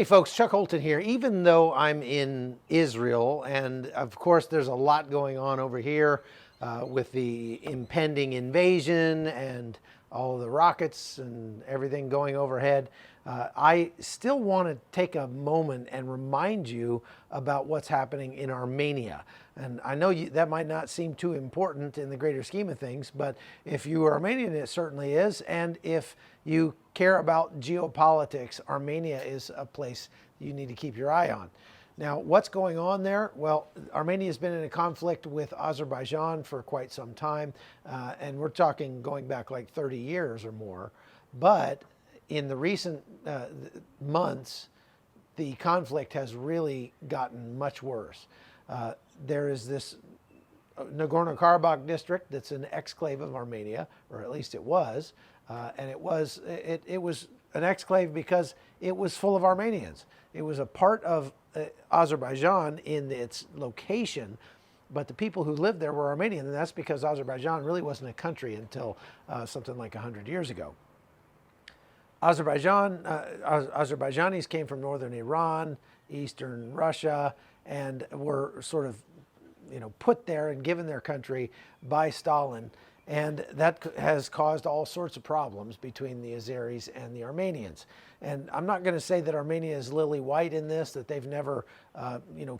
folks, Chuck Holton here. Even though I'm in Israel, and of course there's a lot going on over here with the impending invasion and all the rockets and everything going overhead, I still want to take a moment and remind you about what's happening in Armenia. And I know that might not seem too important in the greater scheme of things, but if you are Armenian, it certainly is. And if you care about geopolitics, Armenia is a place you need to keep your eye on. Now, what's going on there? Well, Armenia has been in a conflict with Azerbaijan for quite some time, and we're talking going back like 30 years or more. But in the recent months, the conflict has really gotten much worse. There is this Nagorno-Karabakh district that's an exclave of Armenia, or at least it was, and it was an exclave because it was full of Armenians. It was a part of Azerbaijan in its location, but the people who lived there were Armenian, and that's because Azerbaijan really wasn't a country until something like 100 years ago. Azerbaijanis came from northern Iran, eastern Russia, and were sort of, put there and given their country by Stalin. And that has caused all sorts of problems between the Azeris and the Armenians. And I'm not going to say that Armenia is lily white in this, that they've never,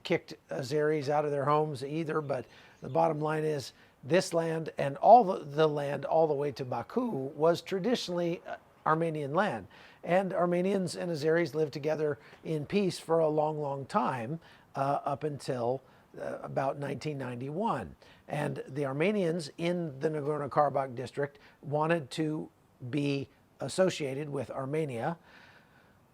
kicked Azeris out of their homes either. But the bottom line is this land and all the land all the way to Baku was traditionally Armenian land. And Armenians and Azeris lived together in peace for a long, long time up until about 1991. And the Armenians in the Nagorno-Karabakh district wanted to be associated with Armenia,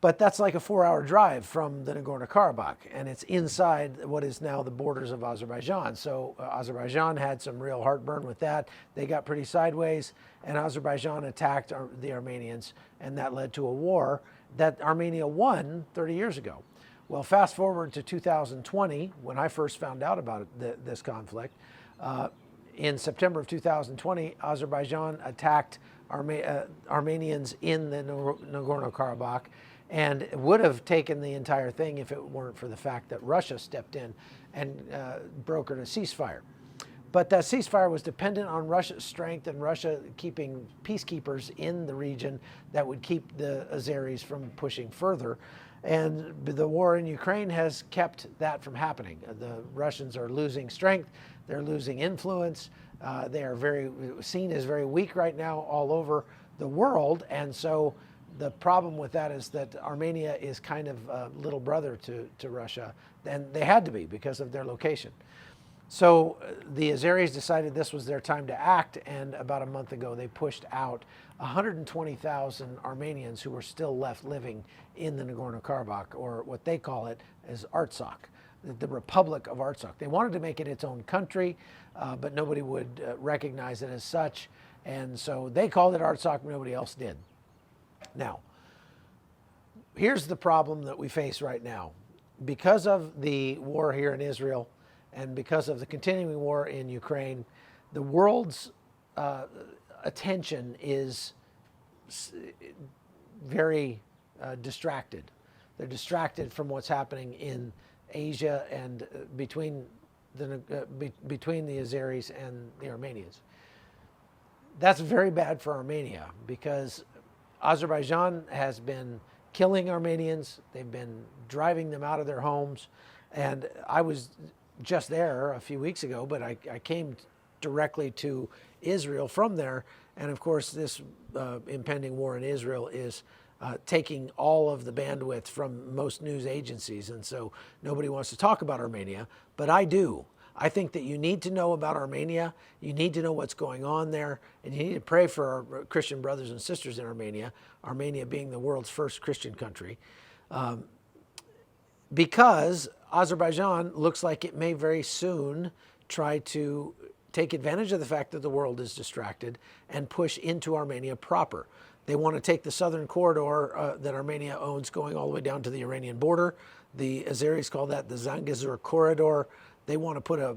but that's like a 4-hour drive from the Nagorno-Karabakh, and it's inside what is now the borders of Azerbaijan. So Azerbaijan had some real heartburn with that. They got pretty sideways, and Azerbaijan attacked the Armenians, and that led to a war that Armenia won 30 years ago. Well, fast forward to 2020, when I first found out about this conflict. In September of 2020, Azerbaijan attacked Armenians in the Nagorno-Karabakh, and would have taken the entire thing if it weren't for the fact that Russia stepped in and brokered a ceasefire. But that ceasefire was dependent on Russia's strength and Russia keeping peacekeepers in the region that would keep the Azeris from pushing further. And the war in Ukraine has kept that from happening. The Russians are losing strength, they're losing influence, they are seen as very weak right now all over the world. And so the problem with that is that Armenia is kind of a little brother to Russia, and they had to be because of their location. So the Azeris decided this was their time to act, and about a month ago they pushed out 120,000 Armenians who were still left living in the Nagorno-Karabakh, or what they call it as Artsakh, the Republic of Artsakh. They wanted to make it its own country, but nobody would recognize it as such, and so they called it Artsakh, nobody else did. Now, here's the problem that we face right now. Because of the war here in Israel, and because of the continuing war in Ukraine, the world's attention is very distracted. They're distracted from what's happening in Asia and between the Azeris and the Armenians. That's very bad for Armenia because Azerbaijan has been killing Armenians. They've been driving them out of their homes. And I was just there a few weeks ago, but I came directly to Israel from there. And of course, this impending war in Israel is taking all of the bandwidth from most news agencies. And so nobody wants to talk about Armenia, but I do. I think that you need to know about Armenia, you need to know what's going on there, and you need to pray for our Christian brothers and sisters in Armenia, Armenia being the world's first Christian country, because Azerbaijan looks like it may very soon try to take advantage of the fact that the world is distracted and push into Armenia proper. They want to take the southern corridor that Armenia owns going all the way down to the Iranian border. The Azeris call that the Zangezur corridor. They want to put a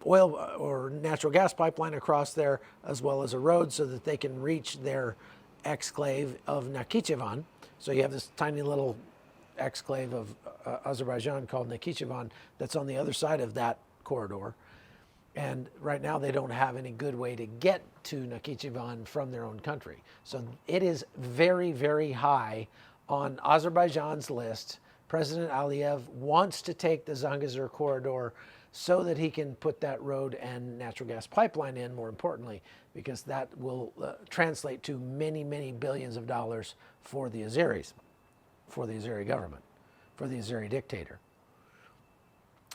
oil or natural gas pipeline across there, as well as a road, so that they can reach their exclave of Nakhichevan. So you have this tiny little exclave of Azerbaijan called Nakhchivan that's on the other side of that corridor. And right now they don't have any good way to get to Nakhchivan from their own country. So it is very, very high on Azerbaijan's list. President Aliyev wants to take the Zangezur corridor so that he can put that road and natural gas pipeline in, more importantly, because that will translate to many, many billions of dollars for the Azeris, for the Azeri government, for the Azeri dictator.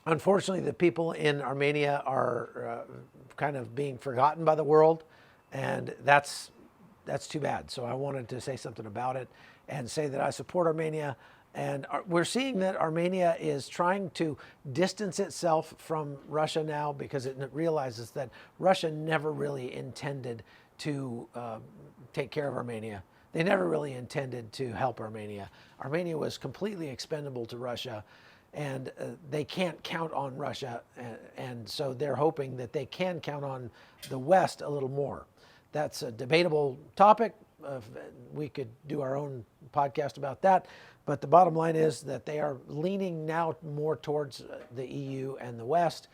Unfortunately, the people in Armenia are kind of being forgotten by the world, and that's too bad. So I wanted to say something about it and say that I support Armenia. And we're seeing that Armenia is trying to distance itself from Russia now because it realizes that Russia never really intended to take care of Armenia. They never really intended to help Armenia. Armenia was completely expendable to Russia, and they can't count on Russia. And so they're hoping that they can count on the West a little more. That's a debatable topic. We could do our own podcast about that. But the bottom line is that they are leaning now more towards the EU and the West.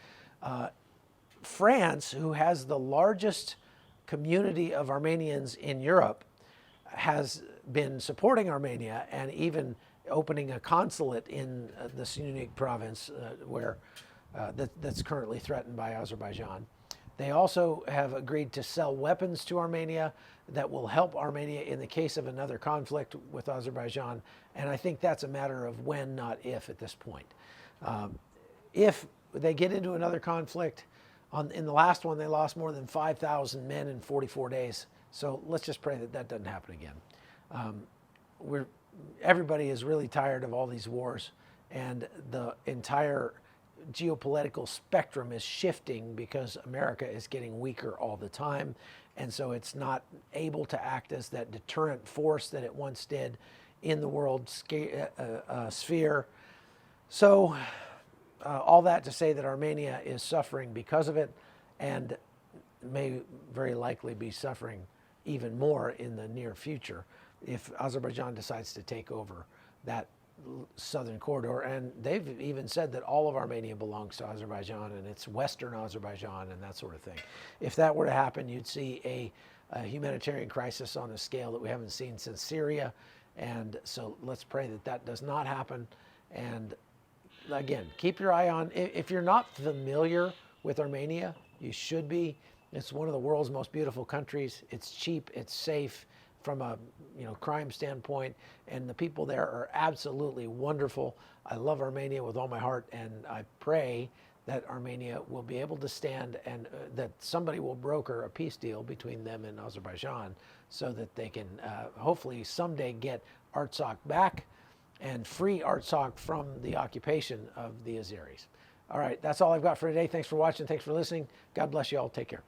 France, who has the largest community of Armenians in Europe, has been supporting Armenia and even opening a consulate in the Syunik province that's currently threatened by Azerbaijan. They also have agreed to sell weapons to Armenia that will help Armenia in the case of another conflict with Azerbaijan. And I think that's a matter of when, not if, at this point. If they get into another conflict, in the last one, they lost more than 5,000 men in 44 days. So let's just pray that that doesn't happen again. Everybody is really tired of all these wars, and the entire geopolitical spectrum is shifting because America is getting weaker all the time, and so it's not able to act as that deterrent force that it once did in the world sphere. So all that to say that Armenia is suffering because of it, and may very likely be suffering even more in the near future if Azerbaijan decides to take over that southern corridor. And they've even said that all of Armenia belongs to Azerbaijan, and it's Western Azerbaijan and that sort of thing. If that were to happen, you'd see a humanitarian crisis on a scale that we haven't seen since Syria. And so let's pray that that does not happen. And again, keep your eye on, if you're not familiar with Armenia, you should be. It's one of the world's most beautiful countries. It's cheap, it's safe from a crime standpoint, and the people there are absolutely wonderful. I love Armenia with all my heart, and I pray that Armenia will be able to stand and that somebody will broker a peace deal between them and Azerbaijan so that they can hopefully someday get Artsakh back and free Artsakh from the occupation of the Azeris. All right, that's all I've got for today. Thanks for watching. Thanks for listening. God bless you all. Take care.